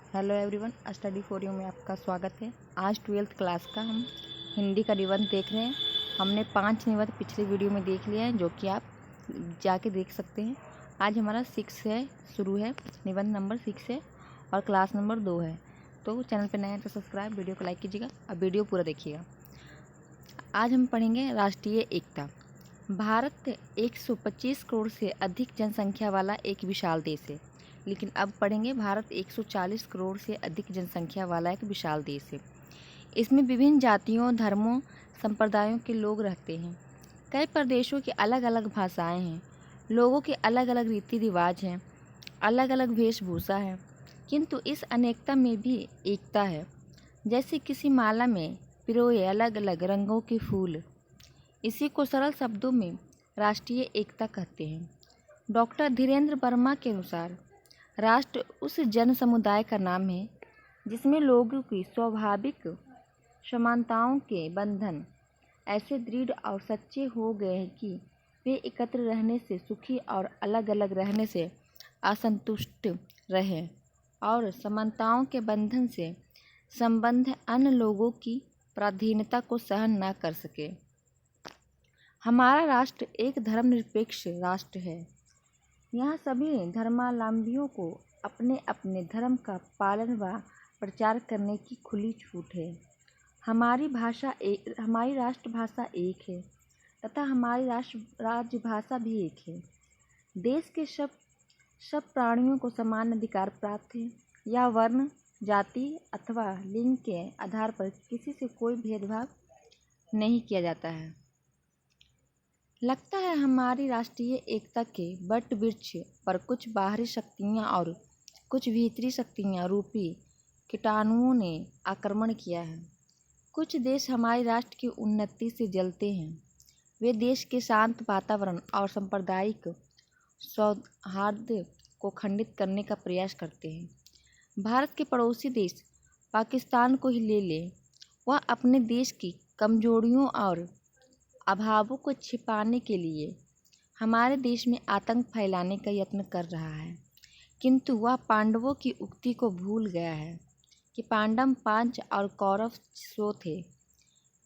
Hello everyone, study for you में आपका स्वागत है। आज 12th क्लास का हम हिंदी का निबंध देख रहे हैं। हमने 5 निबंध पिछले वीडियो में देख लिया है, जो कि आप जाके देख सकते हैं। आज हमारा 6 है, शुरू है। निबंध नंबर 6 है और क्लास नंबर 2 है। तो चैनल पर नए हैं तो सब्सक्राइब, वीडियो को लाइक कीजिएगा और वीडियो पूरा देखिएगा। आज हम पढ़ेंगे राष्ट्रीय एकता। भारत 125 करोड़ से अधिक जनसंख्या वाला एक विशाल देश है। लेकिन अब पढ़ेंगे भारत 140 करोड़ से अधिक जनसंख्या वाला एक विशाल देश है। इसमें विभिन्न जातियों, धर्मों, संप्रदायों के लोग रहते हैं। कई प्रदेशों की अलग अलग भाषाएं हैं, लोगों के अलग अलग रीति रिवाज हैं, अलग अलग वेशभूषा है, किंतु इस अनेकता में भी एकता है। जैसे किसी माला में पिरोए अलग अलग रंगों के फूल। इसी को सरल शब्दों में राष्ट्रीय एकता कहते हैं। डॉक्टर धीरेन्द्र वर्मा के अनुसार राष्ट्र उस जन समुदाय का नाम है जिसमें लोगों की स्वाभाविक समानताओं के बंधन ऐसे दृढ़ और सच्चे हो गए हैं कि वे एकत्र रहने से सुखी और अलग अलग रहने से असंतुष्ट रहे और समानताओं के बंधन से संबंध अन्य लोगों की पराधीनता को सहन न कर सके। हमारा राष्ट्र एक धर्मनिरपेक्ष राष्ट्र है। यहाँ सभी धर्मावलंबियों को अपने अपने धर्म का पालन व प्रचार करने की खुली छूट है। हमारी राष्ट्रभाषा एक है तथा हमारी राजभाषा भी एक है। देश के सब प्राणियों को समान अधिकार प्राप्त है। यह वर्ण, जाति अथवा लिंग के आधार पर किसी से कोई भेदभाव नहीं किया जाता है। लगता है हमारी राष्ट्रीय एकता के वट वृक्ष पर कुछ बाहरी शक्तियाँ और कुछ भीतरी शक्तियाँ रूपी कीटाणुओं ने आक्रमण किया है। कुछ देश हमारे राष्ट्र की उन्नति से जलते हैं। वे देश के शांत वातावरण और सांप्रदायिक सौहार्द को खंडित करने का प्रयास करते हैं। भारत के पड़ोसी देश पाकिस्तान को ही ले लें, वह अपने देश की कमजोरियों और अभावों को छिपाने के लिए हमारे देश में आतंक फैलाने का यत्न कर रहा है। किंतु वह पांडवों की उक्ति को भूल गया है कि पांडव 5 और कौरव 100 थे,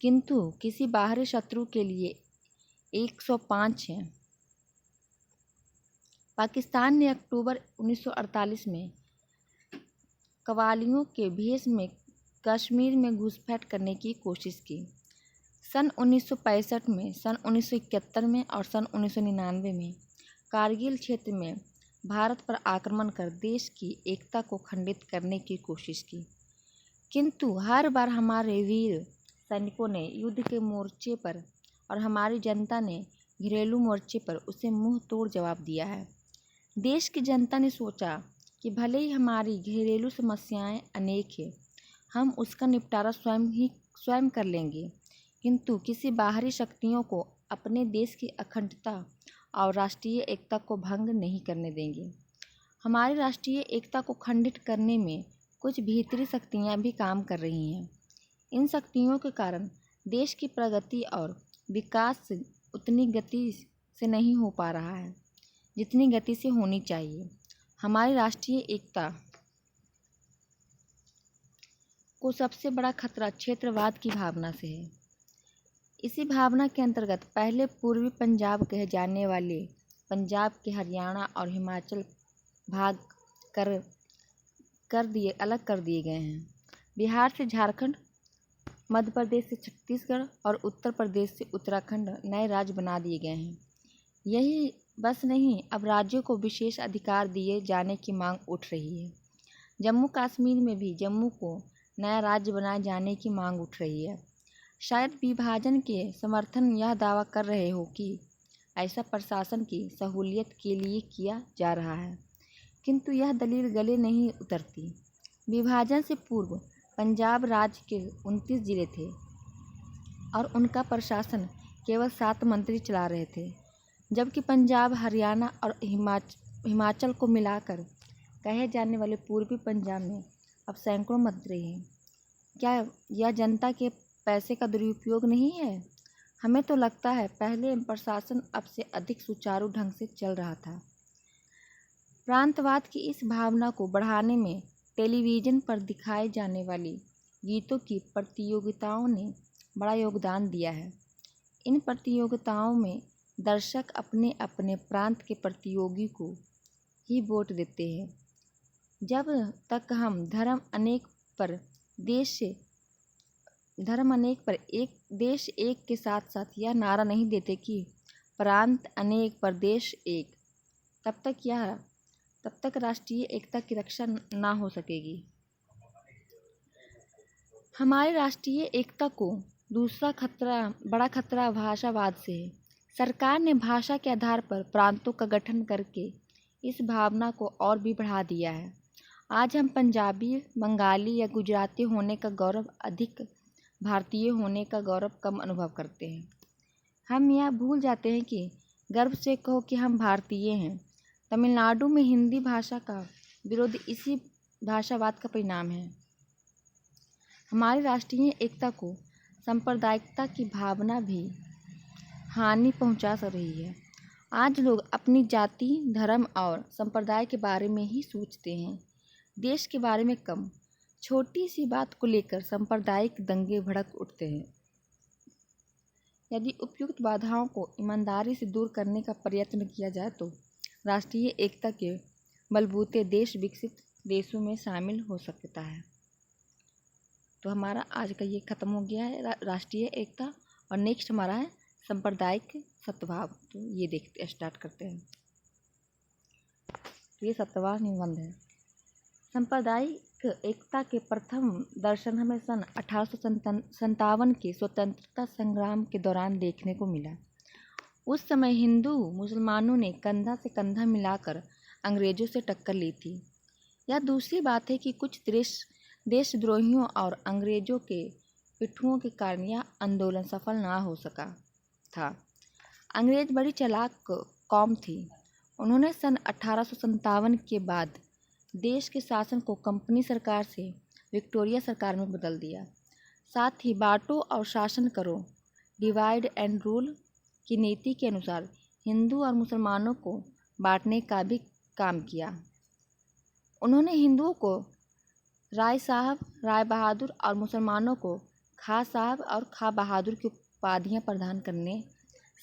किंतु किसी बाहरी शत्रु के लिए 105 हैं। पाकिस्तान ने अक्टूबर 1948 में कव्वालियों के भेष में कश्मीर में घुसपैठ करने की कोशिश की। सन 1965 में, सन 1971 में और सन 1999 में कारगिल क्षेत्र में भारत पर आक्रमण कर देश की एकता को खंडित करने की कोशिश की। किंतु हर बार हमारे वीर सैनिकों ने युद्ध के मोर्चे पर और हमारी जनता ने घरेलू मोर्चे पर उसे मुंह तोड़ जवाब दिया है। देश की जनता ने सोचा कि भले ही हमारी घरेलू समस्याएं अनेक हैं, हम उसका निपटारा स्वयं कर लेंगे, किंतु किसी बाहरी शक्तियों को अपने देश की अखंडता और राष्ट्रीय एकता को भंग नहीं करने देंगे। हमारी राष्ट्रीय एकता को खंडित करने में कुछ भीतरी शक्तियां भी काम कर रही हैं। इन शक्तियों के कारण देश की प्रगति और विकास उतनी गति से नहीं हो पा रहा है जितनी गति से होनी चाहिए। हमारी राष्ट्रीय एकता को सबसे बड़ा खतरा क्षेत्रवाद की भावना से है। इसी भावना के अंतर्गत पहले पूर्वी पंजाब कहे जाने वाले पंजाब के हरियाणा और हिमाचल भाग अलग कर दिए गए हैं। बिहार से झारखंड, मध्य प्रदेश से छत्तीसगढ़ और उत्तर प्रदेश से उत्तराखंड नए राज्य बना दिए गए हैं। यही बस नहीं, अब राज्यों को विशेष अधिकार दिए जाने की मांग उठ रही है। जम्मू कश्मीर में भी जम्मू को नया राज्य बनाए जाने की मांग उठ रही है। शायद विभाजन के समर्थन यह दावा कर रहे हो कि ऐसा प्रशासन की सहूलियत के लिए किया जा रहा है, किंतु यह दलील गले नहीं उतरती। विभाजन से पूर्व पंजाब राज्य के 29 जिले थे और उनका प्रशासन केवल 7 मंत्री चला रहे थे, जबकि पंजाब, हरियाणा और हिमाचल को मिलाकर कहे जाने वाले पूर्वी पंजाब में अब सैकड़ों मंत्री हैं। क्या यह जनता के पैसे का दुरुपयोग नहीं है? हमें तो लगता है पहले प्रशासन अब से अधिक सुचारू ढंग से चल रहा था। प्रांतवाद की इस भावना को बढ़ाने में टेलीविज़न पर दिखाए जाने वाली गीतों की प्रतियोगिताओं ने बड़ा योगदान दिया है। इन प्रतियोगिताओं में दर्शक अपने अपने प्रांत के प्रतियोगी को ही वोट देते हैं। जब तक हम धर्म अनेक पर एक देश एक के साथ साथ यह नारा नहीं देते कि प्रांत अनेक पर देश एक, तब तक राष्ट्रीय एकता की रक्षा ना हो सकेगी। हमारी राष्ट्रीय एकता को दूसरा बड़ा खतरा भाषावाद से है। सरकार ने भाषा के आधार पर प्रांतों का गठन करके इस भावना को और भी बढ़ा दिया है। आज हम पंजाबी, बंगाली या गुजराती होने का गौरव अधिक भारतीय होने का गौरव कम अनुभव करते हैं। हम यह भूल जाते हैं कि गर्व से कहो कि हम भारतीय हैं। तमिलनाडु में हिंदी भाषा का विरोध इसी भाषावाद का परिणाम है। हमारी राष्ट्रीय एकता को सांप्रदायिकता की भावना भी हानि पहुंचा रही है। आज लोग अपनी जाति, धर्म और संप्रदाय के बारे में ही सोचते हैं, देश के बारे में कम। छोटी सी बात को लेकर सांप्रदायिक दंगे भड़क उठते हैं। यदि उपयुक्त बाधाओं को ईमानदारी से दूर करने का प्रयत्न किया जाए तो राष्ट्रीय एकता के बलबूते देश विकसित देशों में शामिल हो सकता है। तो हमारा आज का ये ख़त्म हो गया है राष्ट्रीय एकता, और नेक्स्ट हमारा है सांप्रदायिक सद्भाव। तो ये देखते स्टार्ट करते हैं। ये 7वां निबंध है। सांप्रदायिक एकता के प्रथम दर्शन हमें सन 1857 के स्वतंत्रता संग्राम के दौरान देखने को मिला। उस समय हिंदू मुसलमानों ने कंधा से कंधा मिलाकर अंग्रेज़ों से टक्कर ली थी। यह दूसरी बात है कि कुछ देशद्रोहियों और अंग्रेज़ों के पिट्ठुओं के कारण यह आंदोलन सफल ना हो सका था। अंग्रेज़ बड़ी चालाक कौम थी। उन्होंने सन 1857 के बाद देश के शासन को कंपनी सरकार से विक्टोरिया सरकार में बदल दिया। साथ ही बांटो और शासन करो, डिवाइड एंड रूल की नीति के अनुसार हिंदू और मुसलमानों को बांटने का भी काम किया। उन्होंने हिंदुओं को राय साहब, राय बहादुर और मुसलमानों को खां साहब और खां बहादुर की उपाधियां प्रदान करने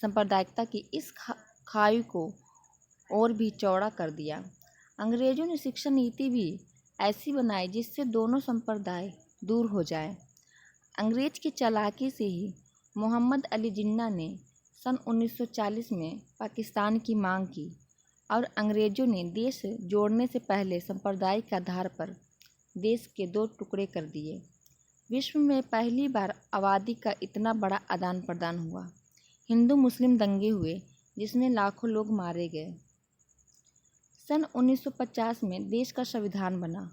सांप्रदायिकता की इस खाई को और भी चौड़ा कर दिया। अंग्रेज़ों ने शिक्षा नीति भी ऐसी बनाई जिससे दोनों संप्रदाय दूर हो जाए। अंग्रेज़ की चालाकी से ही मोहम्मद अली जिन्ना ने सन 1940 में पाकिस्तान की मांग की और अंग्रेज़ों ने देश जोड़ने से पहले सांप्रदायिक आधार पर देश के 2 टुकड़े कर दिए। विश्व में पहली बार आबादी का इतना बड़ा आदान प्रदान हुआ। हिंदू मुस्लिम दंगे हुए जिसमें लाखों लोग मारे गए। सन 1950 में देश का संविधान बना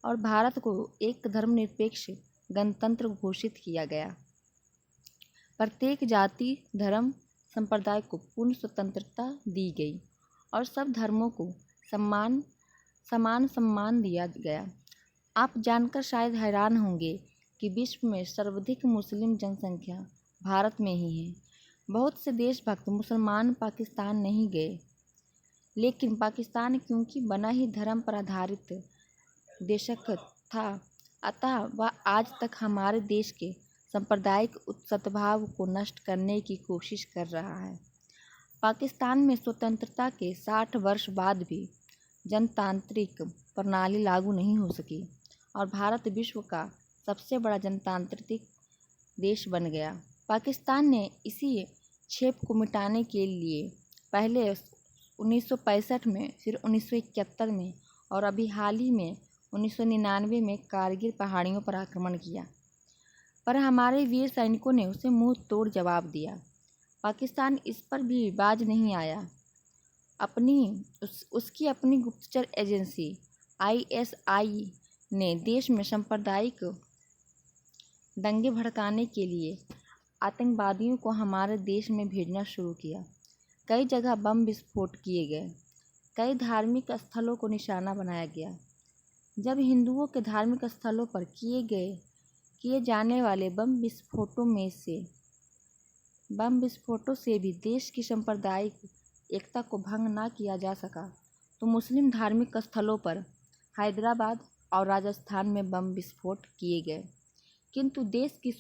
और भारत को एक धर्मनिरपेक्ष गणतंत्र घोषित किया गया। प्रत्येक जाति, धर्म, संप्रदाय को पूर्ण स्वतंत्रता दी गई और सब धर्मों को समान सम्मान दिया गया। आप जानकर शायद हैरान होंगे कि विश्व में सर्वाधिक मुस्लिम जनसंख्या भारत में ही है। बहुत से देशभक्त मुसलमान पाकिस्तान नहीं गए, लेकिन पाकिस्तान क्योंकि बना ही धर्म पर आधारित देशक था, अतः वह आज तक हमारे देश के सांप्रदायिक सद्भाव को नष्ट करने की कोशिश कर रहा है। पाकिस्तान में स्वतंत्रता के 60 वर्ष बाद भी जनतांत्रिक प्रणाली लागू नहीं हो सकी और भारत विश्व का सबसे बड़ा जनतांत्रिक देश बन गया। पाकिस्तान ने इसी छेप को मिटाने के लिए पहले 1965 में, फिर 1971 में और अभी हाल ही में 1999 में कारगिल पहाड़ियों पर आक्रमण किया, पर हमारे वीर सैनिकों ने उसे मुंह तोड़ जवाब दिया। पाकिस्तान इस पर भी बाज नहीं आया। उसकी अपनी गुप्तचर एजेंसी ISI ने देश में सांप्रदायिक दंगे भड़काने के लिए आतंकवादियों को हमारे देश में भेजना शुरू किया। कई जगह बम विस्फोट किए गए, कई धार्मिक स्थलों को निशाना बनाया गया। जब हिंदुओं के धार्मिक स्थलों पर किए जाने वाले बम विस्फोटों से भी देश की सांप्रदायिक एकता को भंग न किया जा सका, तो मुस्लिम धार्मिक स्थलों पर हैदराबाद और राजस्थान में बम विस्फोट किए गए, किंतु देश की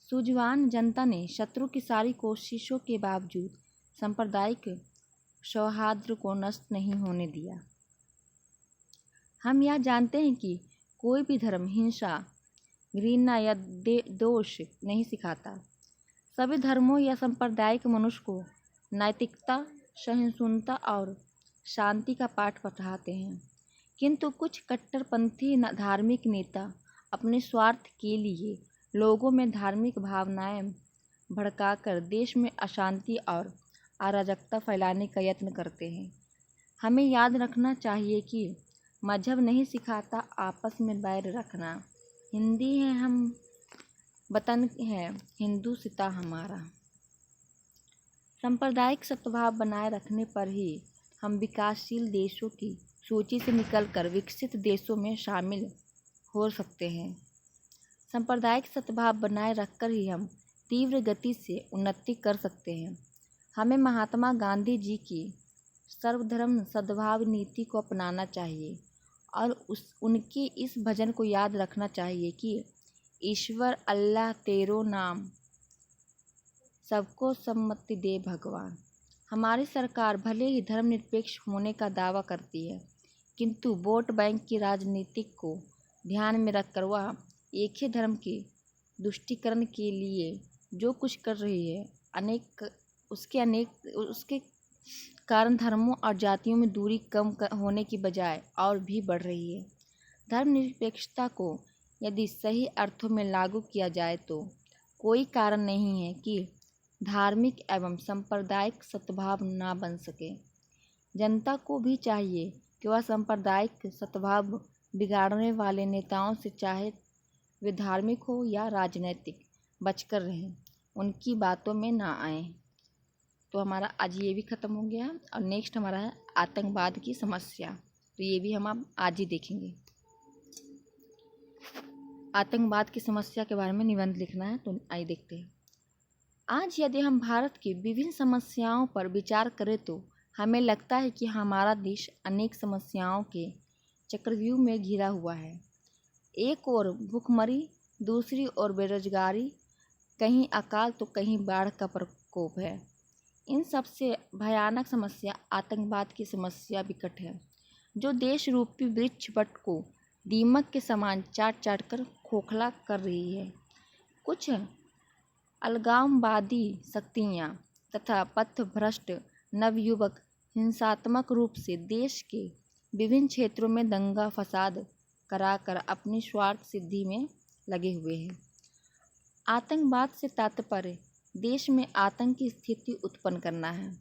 सूझवान जनता ने शत्रु की सारी कोशिशों के बावजूद सांप्रदायिक सौहार्द को नष्ट नहीं होने दिया। हम यह जानते हैं कि कोई भी धर्म हिंसा, घृणा या दोष नहीं सिखाता। सभी धर्मों या सांप्रदायिक मनुष्य को नैतिकता, सहिष्णुता और शांति का पाठ पढ़ाते हैं, किंतु कुछ कट्टरपंथी धार्मिक नेता अपने स्वार्थ के लिए लोगों में धार्मिक भावनाएं भड़काकर देश में अशांति और अराजकता फैलाने का यत्न करते हैं। हमें याद रखना चाहिए कि मजहब नहीं सिखाता आपस में बैर रखना। हिंदी है हम, वतन है हिंदू सिता हमारा। सांप्रदायिक सद्भाव बनाए रखने पर ही हम विकासशील देशों की सूची से निकलकर विकसित देशों में शामिल हो सकते हैं। सांप्रदायिक सद्भाव बनाए रखकर ही हम तीव्र गति से उन्नति कर सकते हैं। हमें महात्मा गांधी जी की सर्वधर्म सद्भाव नीति को अपनाना चाहिए और उनके इस भजन को याद रखना चाहिए कि ईश्वर अल्लाह तेरो नाम, सबको सम्मति दे भगवान। हमारी सरकार भले ही धर्मनिरपेक्ष होने का दावा करती है, किंतु वोट बैंक की राजनीति को ध्यान में रखकर वह एक ही धर्म के तुष्टीकरण के लिए जो कुछ कर रही है, उसके कारण धर्मों और जातियों में दूरी कम होने की बजाय और भी बढ़ रही है। धर्मनिरपेक्षता को यदि सही अर्थों में लागू किया जाए तो कोई कारण नहीं है कि धार्मिक एवं सांप्रदायिक सद्भाव न बन सके। जनता को भी चाहिए कि वह सांप्रदायिक सद्भाव बिगाड़ने वाले नेताओं से, चाहे वे धार्मिक हो या राजनैतिक, बचकर रहें, उनकी बातों में ना आए। तो हमारा आज ये भी ख़त्म हो गया और नेक्स्ट हमारा है आतंकवाद की समस्या। तो ये भी हम आज ही देखेंगे। आतंकवाद की समस्या के बारे में निबंध लिखना है, तो आइए देखते हैं। आज यदि हम भारत की विभिन्न समस्याओं पर विचार करें तो हमें लगता है कि हमारा देश अनेक समस्याओं के चक्रव्यूह में घिरा हुआ है। एक ओर भूखमरी, दूसरी ओर बेरोजगारी, कहीं अकाल तो कहीं बाढ़ का प्रकोप है। इन सबसे भयानक समस्या आतंकवाद की समस्या विकट है, जो देश रूपी वृक्ष वट को दीमक के समान चाट कर खोखला कर रही है। कुछ अलगाववादी शक्तियाँ तथा पथभ्रष्ट नवयुवक हिंसात्मक रूप से देश के विभिन्न क्षेत्रों में दंगा फसाद कराकर अपनी स्वार्थ सिद्धि में लगे हुए हैं। आतंकवाद से तात्पर्य देश में आतंक की स्थिति उत्पन्न करना है।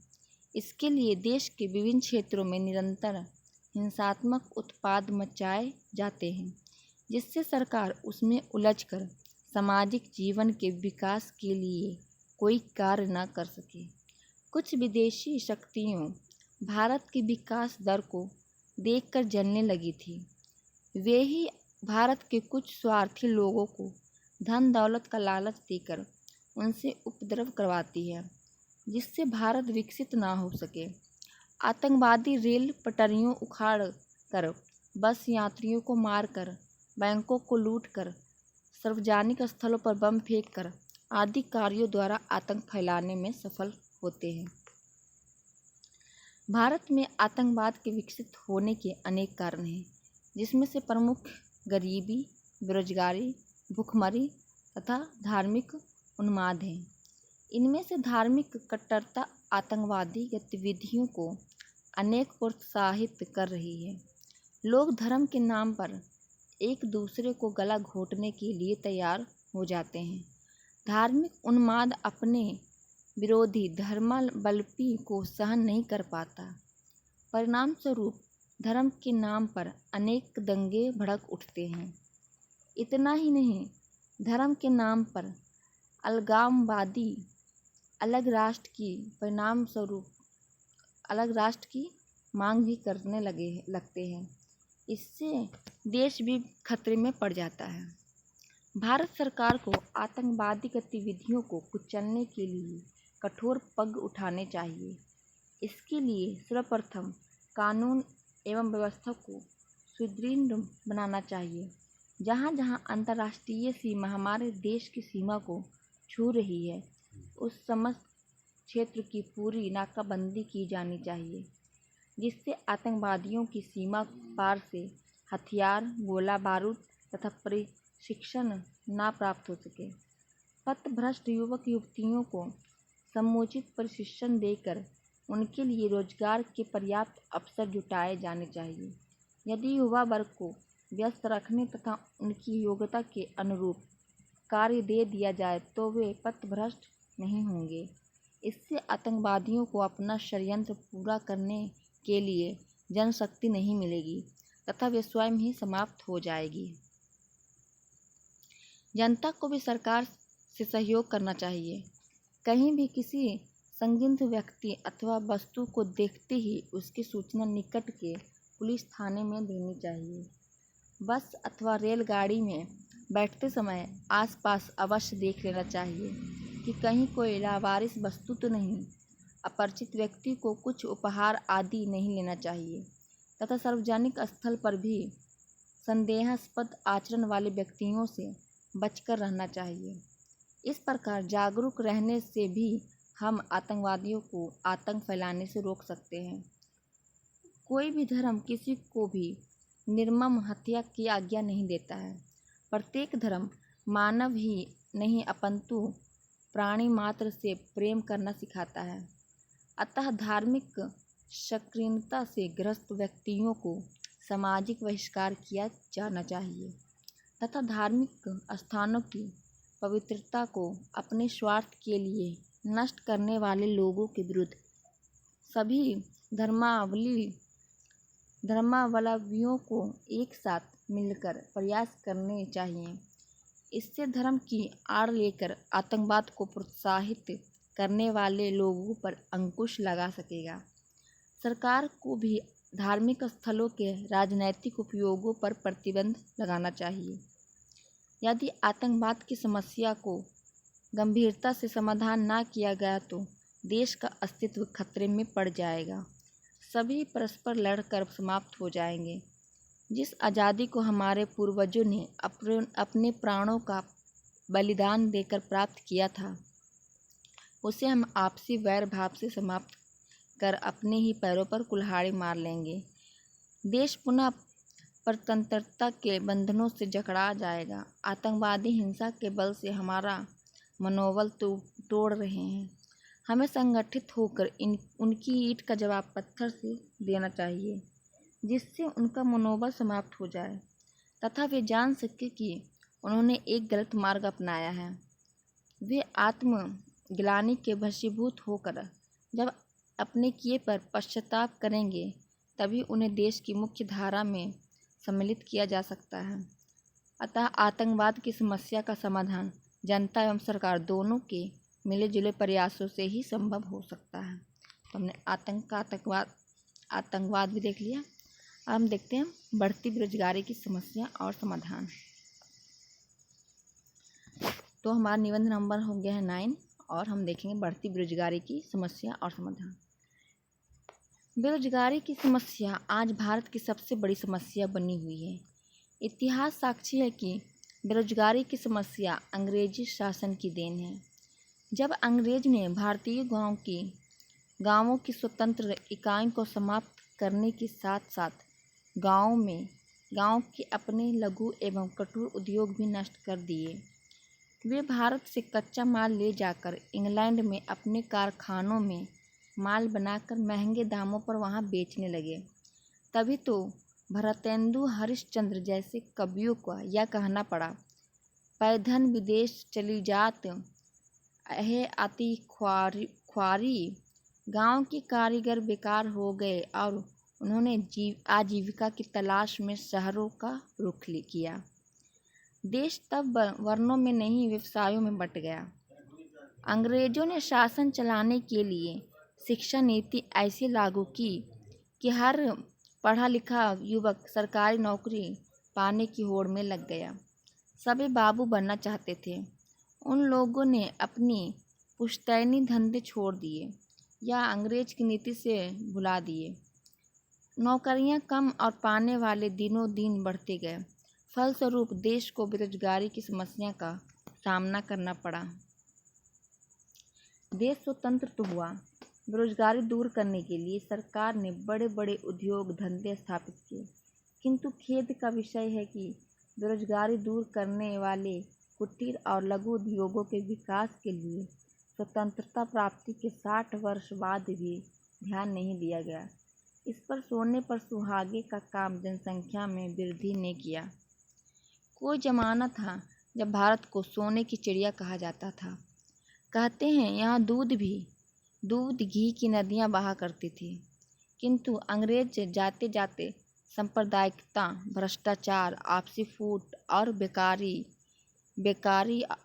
इसके लिए देश के विभिन्न क्षेत्रों में निरंतर हिंसात्मक उत्पाद मचाए जाते हैं, जिससे सरकार उसमें उलझकर सामाजिक जीवन के विकास के लिए कोई कार्य न कर सके। कुछ विदेशी शक्तियों भारत की विकास दर को देखकर जलने लगी थी। वे ही भारत के कुछ स्वार्थी लोगों को धन दौलत का लालच देकर उनसे उपद्रव करवाती है, जिससे भारत विकसित ना हो सके। आतंकवादी रेल पटरियों उखाड़ कर, बस यात्रियों को मारकर, बैंकों को लूटकर, सार्वजनिक स्थलों पर बम फेंककर आदि कार्यों द्वारा आतंक फैलाने में सफल होते हैं। भारत में आतंकवाद के विकसित होने के अनेक कारण हैं, जिसमें से प्रमुख गरीबी, बेरोजगारी, भूखमरी तथा धार्मिक उन्माद हैं। इनमें से धार्मिक कट्टरता आतंकवादी गतिविधियों को अनेक प्रोत्साहित कर रही है। लोग धर्म के नाम पर एक दूसरे को गला घोंटने के लिए तैयार हो जाते हैं। धार्मिक उन्माद अपने विरोधी धर्मावलंबी को सहन नहीं कर पाता। परिणाम स्वरूप धर्म के नाम पर अनेक दंगे भड़क उठते हैं। इतना ही नहीं, धर्म के नाम पर अलगाववादी अलग राष्ट्र की मांग भी करने लगते हैं। इससे देश भी खतरे में पड़ जाता है। भारत सरकार को आतंकवादी गतिविधियों को कुचलने के लिए कठोर पग उठाने चाहिए। इसके लिए सर्वप्रथम कानून एवं व्यवस्था को सुदृढ़ बनाना चाहिए। जहाँ जहाँ अंतर्राष्ट्रीय सीमा हमारे देश की सीमा को छू रही है, उस समस्त क्षेत्र की पूरी नाकाबंदी की जानी चाहिए, जिससे आतंकवादियों की सीमा पार से हथियार, गोला बारूद तथा प्रशिक्षण न प्राप्त हो सके। पथभ्रष्ट युवक युवतियों को समुचित प्रशिक्षण देकर उनके लिए रोजगार के पर्याप्त अवसर जुटाए जाने चाहिए। यदि युवा वर्ग को व्यस्त रखने तथा उनकी योग्यता के अनुरूप कार्य दे दिया जाए तो वे पथभ्रष्ट नहीं होंगे। इससे आतंकवादियों को अपना षड्यंत्र पूरा करने के लिए जनशक्ति नहीं मिलेगी तथा वे स्वयं ही समाप्त हो जाएगी। जनता को भी सरकार से सहयोग करना चाहिए। कहीं भी किसी संदिग्ध व्यक्ति अथवा वस्तु को देखते ही उसकी सूचना निकट के पुलिस थाने में देनी चाहिए। बस अथवा रेलगाड़ी में बैठते समय आसपास अवश्य देख लेना चाहिए कि कहीं कोई लावारिस वस्तु तो नहीं। अपरिचित व्यक्ति को कुछ उपहार आदि नहीं लेना चाहिए तथा सार्वजनिक स्थल पर भी संदेहास्पद आचरण वाले व्यक्तियों से बचकर रहना चाहिए। इस प्रकार जागरूक रहने से भी हम आतंकवादियों को आतंक फैलाने से रोक सकते हैं। कोई भी धर्म किसी को भी निर्मम हत्या की आज्ञा नहीं देता है। प्रत्येक धर्म मानव ही नहीं अपितु प्राणी मात्र से प्रेम करना सिखाता है। अतः धार्मिक संकीर्णता से ग्रस्त व्यक्तियों को सामाजिक बहिष्कार किया जाना चाहिए तथा धार्मिक स्थानों की पवित्रता को अपने स्वार्थ के लिए नष्ट करने वाले लोगों के विरुद्ध सभी धर्मावलंबियों को एक साथ मिलकर प्रयास करने चाहिए। इससे धर्म की आड़ लेकर आतंकवाद को प्रोत्साहित करने वाले लोगों पर अंकुश लगा सकेगा। सरकार को भी धार्मिक स्थलों के राजनैतिक उपयोगों पर प्रतिबंध लगाना चाहिए। यदि आतंकवाद की समस्या को गंभीरता से समाधान न किया गया तो देश का अस्तित्व खतरे में पड़ जाएगा। सभी परस्पर लड़कर समाप्त हो जाएंगे। जिस आज़ादी को हमारे पूर्वजों ने अपने प्राणों का बलिदान देकर प्राप्त किया था, उसे हम आपसी वैर भाव से समाप्त कर अपने ही पैरों पर कुल्हाड़ी मार लेंगे। देश पुनः परतंत्रता के बंधनों से जकड़ा जाएगा। आतंकवादी हिंसा के बल से हमारा मनोबल तोड़ रहे हैं। हमें संगठित होकर उनकी ईंट का जवाब पत्थर से देना चाहिए, जिससे उनका मनोबल समाप्त हो जाए तथा वे जान सके कि उन्होंने एक गलत मार्ग अपनाया है। वे आत्मग्लानि के वशीभूत होकर जब अपने किए पर पश्चाताप करेंगे, तभी उन्हें देश की मुख्य धारा में सम्मिलित किया जा सकता है। अतः आतंकवाद की समस्या का समाधान जनता एवं सरकार दोनों के मिले जुले प्रयासों से ही संभव हो सकता है। तो हमने आतंकवाद भी देख लिया। अब हम देखते हैं बढ़ती बेरोजगारी की समस्या और समाधान। तो हमारा निबंध नंबर हो गया है 9 और हम देखेंगे बढ़ती बेरोजगारी की समस्या और समाधान। बेरोजगारी की समस्या आज भारत की सबसे बड़ी समस्या बनी हुई है। इतिहास साक्षी है कि बेरोजगारी की समस्या अंग्रेजी शासन की देन है। जब अंग्रेज ने भारतीय गांवों की स्वतंत्र इकाई को समाप्त करने के साथ साथ गांव के अपने लघु एवं कठोर उद्योग भी नष्ट कर दिए, वे भारत से कच्चा माल ले जाकर इंग्लैंड में अपने कारखानों में माल बनाकर महंगे दामों पर वहां बेचने लगे। तभी तो भरतेंदु हरिश्चंद्र जैसे कवियों को यह कहना पड़ा, पैधन विदेश चली जात है आती ख्वारी। गांव के कारीगर बेकार हो गए और उन्होंने आजीविका की तलाश में शहरों का रुख किया। देश तब वर्णों में नहीं व्यवसायों में बंट गया। अंग्रेजों ने शासन चलाने के लिए शिक्षा नीति ऐसी लागू की कि हर पढ़ा लिखा युवक सरकारी नौकरी पाने की होड़ में लग गया। सभी बाबू बनना चाहते थे। उन लोगों ने अपनी पुश्तैनी धंधे छोड़ दिए या अंग्रेज की नीति से भुला दिए। नौकरियां कम और पाने वाले दिनों दिन बढ़ते गए। फलस्वरूप देश को बेरोजगारी की समस्या का सामना करना पड़ा। देश स्वतंत्र तो हुआ, बेरोजगारी दूर करने के लिए सरकार ने बड़े बड़े उद्योग धंधे स्थापित किए, किंतु खेद का विषय है कि बेरोजगारी दूर करने वाले कुटीर और लघु उद्योगों के विकास के लिए स्वतंत्रता प्राप्ति के 60 वर्ष बाद भी ध्यान नहीं दिया गया। इस पर सोने पर सुहागे का काम जनसंख्या में वृद्धि ने किया। कोई जमाना था जब भारत को सोने की चिड़िया कहा जाता था। कहते हैं यहाँ दूध घी की नदियाँ बहा करती थी, किंतु अंग्रेज जाते जाते सांप्रदायिकता, भ्रष्टाचार, आपसी फूट और बेकारी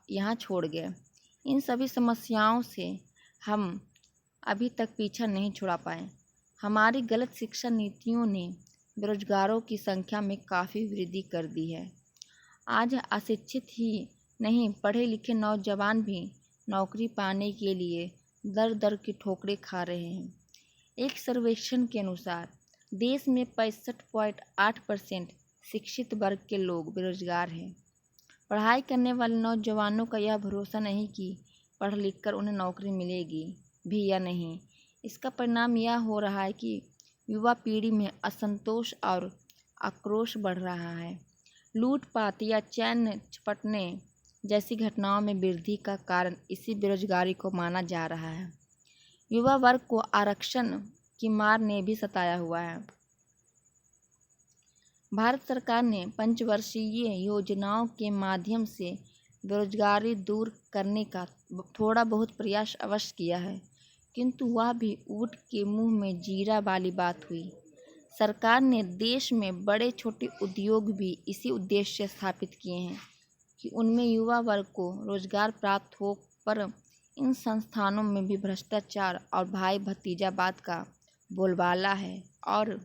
यहाँ छोड़ गए। इन सभी समस्याओं से हम अभी तक पीछा नहीं छुड़ा पाए। हमारी गलत शिक्षा नीतियों ने बेरोजगारों की संख्या में काफ़ी वृद्धि कर दी है। आज अशिक्षित ही नहीं, पढ़े लिखे नौजवान भी नौकरी पाने के लिए दर दर की ठोकरें खा रहे हैं। एक सर्वेक्षण के अनुसार देश में 65.8% शिक्षित वर्ग के लोग बेरोजगार हैं। पढ़ाई करने वाले नौजवानों का यह भरोसा नहीं कि पढ़ लिख कर उन्हें नौकरी मिलेगी भी या नहीं। इसका परिणाम यह हो रहा है कि युवा पीढ़ी में असंतोष और आक्रोश बढ़ रहा है। लूटपाट या चैन चपटने जैसी घटनाओं में वृद्धि का कारण इसी बेरोजगारी को माना जा रहा है। युवा वर्ग को आरक्षण की मार ने भी सताया हुआ है। भारत सरकार ने पंचवर्षीय योजनाओं के माध्यम से बेरोजगारी दूर करने का थोड़ा बहुत प्रयास अवश्य किया है, किंतु वह भी ऊँट के मुंह में जीरा वाली बात हुई। सरकार ने देश में बड़े छोटे उद्योग भी इसी उद्देश्य से स्थापित किए हैं कि उनमें युवा वर्ग को रोजगार प्राप्त हो, पर इन संस्थानों में भी भ्रष्टाचार और भाई भतीजावाद का बोलबाला है और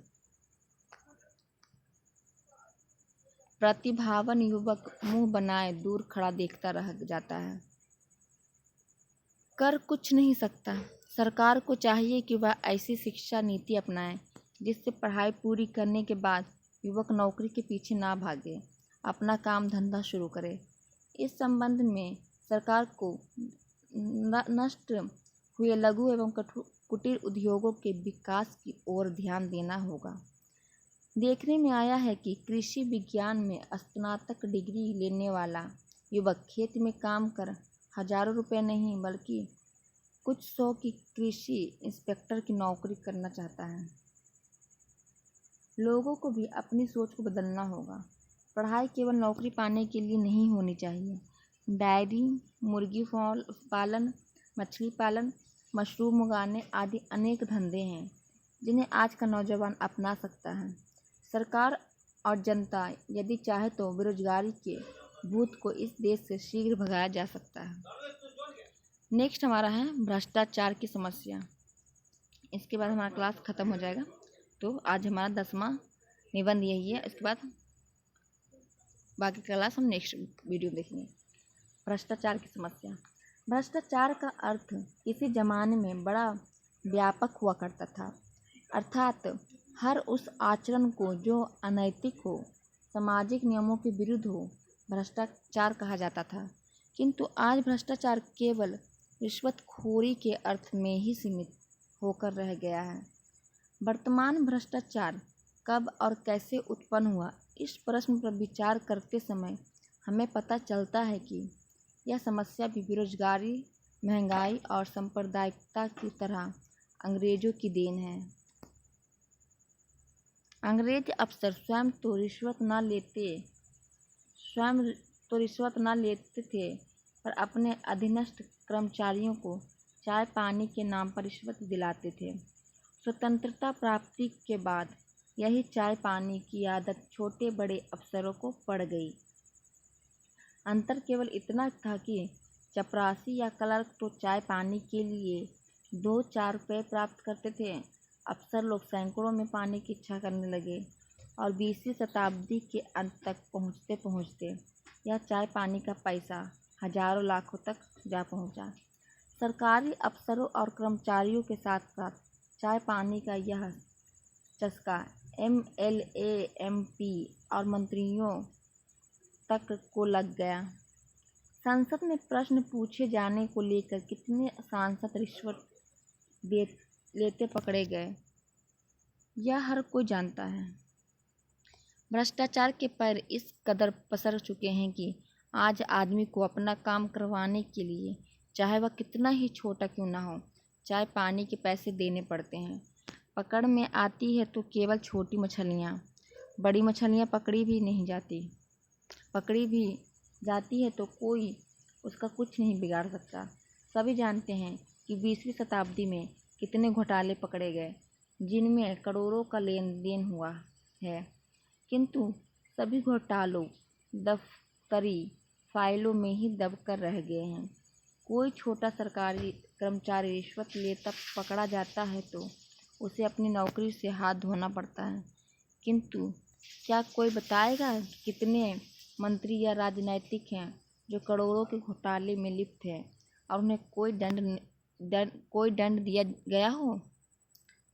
प्रतिभावान युवक मुंह बनाए दूर खड़ा देखता रह जाता है। कर कुछ नहीं सकता। सरकार को चाहिए कि वह ऐसी शिक्षा नीति अपनाए जिससे पढ़ाई पूरी करने के बाद युवक नौकरी के पीछे ना भागे, अपना काम धंधा शुरू करे। इस संबंध में सरकार को नष्ट हुए लघु एवं कुटीर उद्योगों के विकास की ओर ध्यान देना होगा। देखने में आया है कि कृषि विज्ञान में स्नातक डिग्री लेने वाला युवक खेत में काम कर हजारों रुपए नहीं बल्कि कुछ सौ की कृषि इंस्पेक्टर की नौकरी करना चाहता है। लोगों को भी अपनी सोच को बदलना होगा। पढ़ाई केवल नौकरी पाने के लिए नहीं होनी चाहिए। डायरी, मुर्गी पालन, मछली पालन, मशरूम उगाने आदि अनेक धंधे हैं जिन्हें आज का नौजवान अपना सकता है। सरकार और जनता यदि चाहे तो बेरोजगारी के भूत को इस देश से शीघ्र भगाया जा सकता है। नेक्स्ट हमारा है भ्रष्टाचार की समस्या। इसके बाद हमारा क्लास ख़त्म हो जाएगा। तो आज हमारा 10वां निबंध यही है। इसके बाद बाकी क्लास हम नेक्स्ट वीडियो देखेंगे। भ्रष्टाचार की समस्या। भ्रष्टाचार का अर्थ किसी ज़माने में बड़ा व्यापक हुआ करता था, अर्थात हर उस आचरण को जो अनैतिक हो, सामाजिक नियमों के विरुद्ध हो, भ्रष्टाचार कहा जाता था। किंतु आज भ्रष्टाचार केवल रिश्वतखोरी के अर्थ में ही सीमित होकर रह गया है। वर्तमान भ्रष्टाचार कब और कैसे उत्पन्न हुआ, इस प्रश्न पर विचार करते समय हमें पता चलता है कि यह समस्या भी बेरोजगारी, महंगाई और सांप्रदायिकता की तरह अंग्रेजों की देन है। अंग्रेज अफसर स्वयं तो रिश्वत न लेते थे, पर अपने अधीनस्थ कर्मचारियों को चाय पानी के नाम पर रिश्वत दिलाते थे। स्वतंत्रता प्राप्ति के बाद यही चाय पानी की आदत छोटे बड़े अफसरों को पड़ गई। अंतर केवल इतना था कि चपरासी या क्लर्क तो चाय पानी के लिए 2-4 रुपये प्राप्त करते थे। अफसर लोग सैकड़ों में पाने की इच्छा करने लगे और 20वीं शताब्दी के अंत तक पहुँचते पहुँचते यह चाय पानी का पैसा हजारों लाखों तक जा पहुँचा। सरकारी अफसरों और कर्मचारियों के साथ साथ चाय पानी का यह चस्का MLA MP और मंत्रियों तक को लग गया। संसद में प्रश्न पूछे जाने को लेकर कितने सांसद रिश्वत लेते पकड़े गए, यह हर कोई जानता है। भ्रष्टाचार के पैर इस कदर पसर चुके हैं कि आज आदमी को अपना काम करवाने के लिए, चाहे वह कितना ही छोटा क्यों ना हो, चाहे पानी के पैसे देने पड़ते हैं। पकड़ में आती है तो केवल छोटी मछलियाँ, बड़ी मछलियाँ पकड़ी भी नहीं जाती। पकड़ी भी जाती है तो कोई उसका कुछ नहीं बिगाड़ सकता। सभी जानते हैं कि 20वीं शताब्दी में कितने घोटाले पकड़े गए, जिनमें करोड़ों का लेन देन हुआ है, किंतु सभी घोटालों दफ्तरी फाइलों में ही दबकर रह गए हैं। कोई छोटा सरकारी कर्मचारी रिश्वत लेता पकड़ा जाता है तो उसे अपनी नौकरी से हाथ धोना पड़ता है, किंतु क्या कोई बताएगा कि कितने मंत्री या राजनीतिक हैं जो करोड़ों के घोटाले में लिप्त हैं और उन्हें कोई दंड दिया गया हो?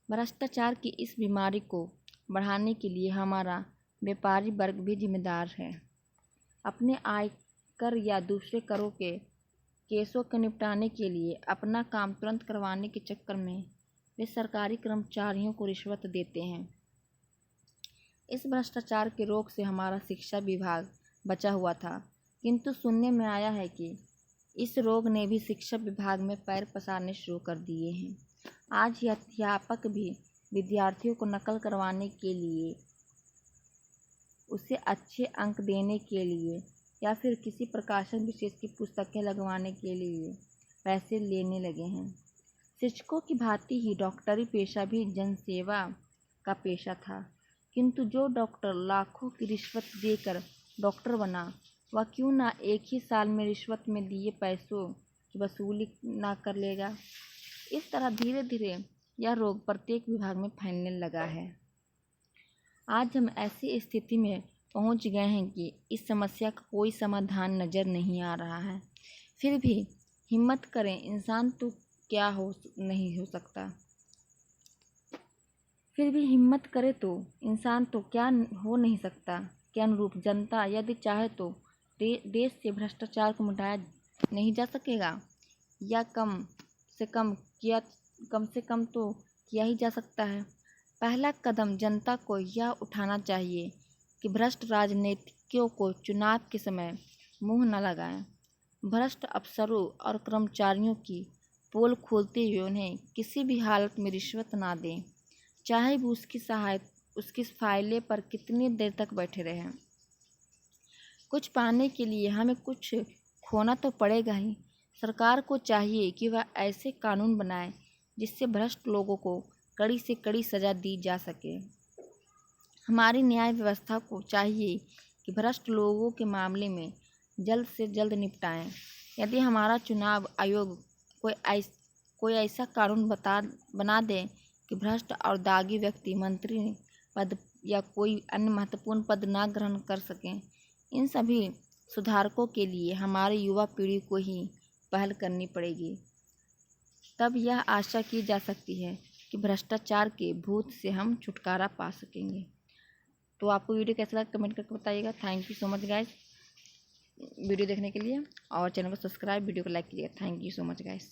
भ्रष्टाचार की इस बीमारी को बढ़ाने के लिए हमारा व्यापारी वर्ग भी जिम्मेदार है। अपने आयकर या दूसरे करों के केसों को निपटाने के लिए अपना काम तुरंत करवाने के चक्कर में वे सरकारी कर्मचारियों को रिश्वत देते हैं। इस भ्रष्टाचार के रोग से हमारा शिक्षा विभाग बचा हुआ था, किंतु सुनने में आया है कि इस रोग ने भी शिक्षा विभाग में पैर पसारने शुरू कर दिए हैं। आज ये अध्यापक भी विद्यार्थियों को नकल करवाने के लिए, उसे अच्छे अंक देने के लिए या फिर किसी प्रकाशन विशेष की पुस्तकें लगवाने के लिए पैसे लेने लगे हैं। शिक्षकों की भांति ही डॉक्टरी पेशा भी जनसेवा का पेशा था, किंतु जो डॉक्टर लाखों की रिश्वत देकर डॉक्टर बना, वह क्यों ना एक ही साल में रिश्वत में दिए पैसों की वसूली ना कर लेगा। इस तरह धीरे धीरे यह रोग प्रत्येक विभाग में फैलने लगा है। आज हम ऐसी स्थिति में पहुंच गए हैं कि इस समस्या का कोई समाधान नज़र नहीं आ रहा है। फिर भी हिम्मत करें, इंसान तो क्या नहीं हो सकता। फिर भी हिम्मत करे तो इंसान तो क्या हो नहीं सकता के अनुरूप जनता यदि चाहे तो देश से भ्रष्टाचार को मिटाया नहीं जा सकेगा, या कम से कम तो किया ही जा सकता है। पहला कदम जनता को यह उठाना चाहिए कि भ्रष्ट राजनीतिज्ञों को चुनाव के समय मुंह न लगाएं। भ्रष्ट अफसरों और कर्मचारियों की पोल खोलते हुए उन्हें किसी भी हालत में रिश्वत ना दें, चाहे वो उसकी फाइलें पर कितनी देर तक बैठे रहें। कुछ पाने के लिए हमें कुछ खोना तो पड़ेगा ही। सरकार को चाहिए कि वह ऐसे कानून बनाए जिससे भ्रष्ट लोगों को कड़ी से कड़ी सज़ा दी जा सके। हमारी न्याय व्यवस्था को चाहिए कि भ्रष्ट लोगों के मामले में जल्द से जल्द निपटाएं। यदि हमारा चुनाव आयोग कोई ऐसा कानून बना दे कि भ्रष्ट और दागी व्यक्ति मंत्री पद या कोई अन्य महत्वपूर्ण पद ना ग्रहण कर सकें, इन सभी सुधारकों के लिए हमारी युवा पीढ़ी को ही पहल करनी पड़ेगी। तब यह आशा की जा सकती है कि भ्रष्टाचार के भूत से हम छुटकारा पा सकेंगे। तो आपको वीडियो कैसा लगा कमेंट करके बताइएगा। Thank you so much guys video देखने के लिए, और चैनल को सब्सक्राइब, वीडियो को लाइक कीजिएगा। Thank you so much guys.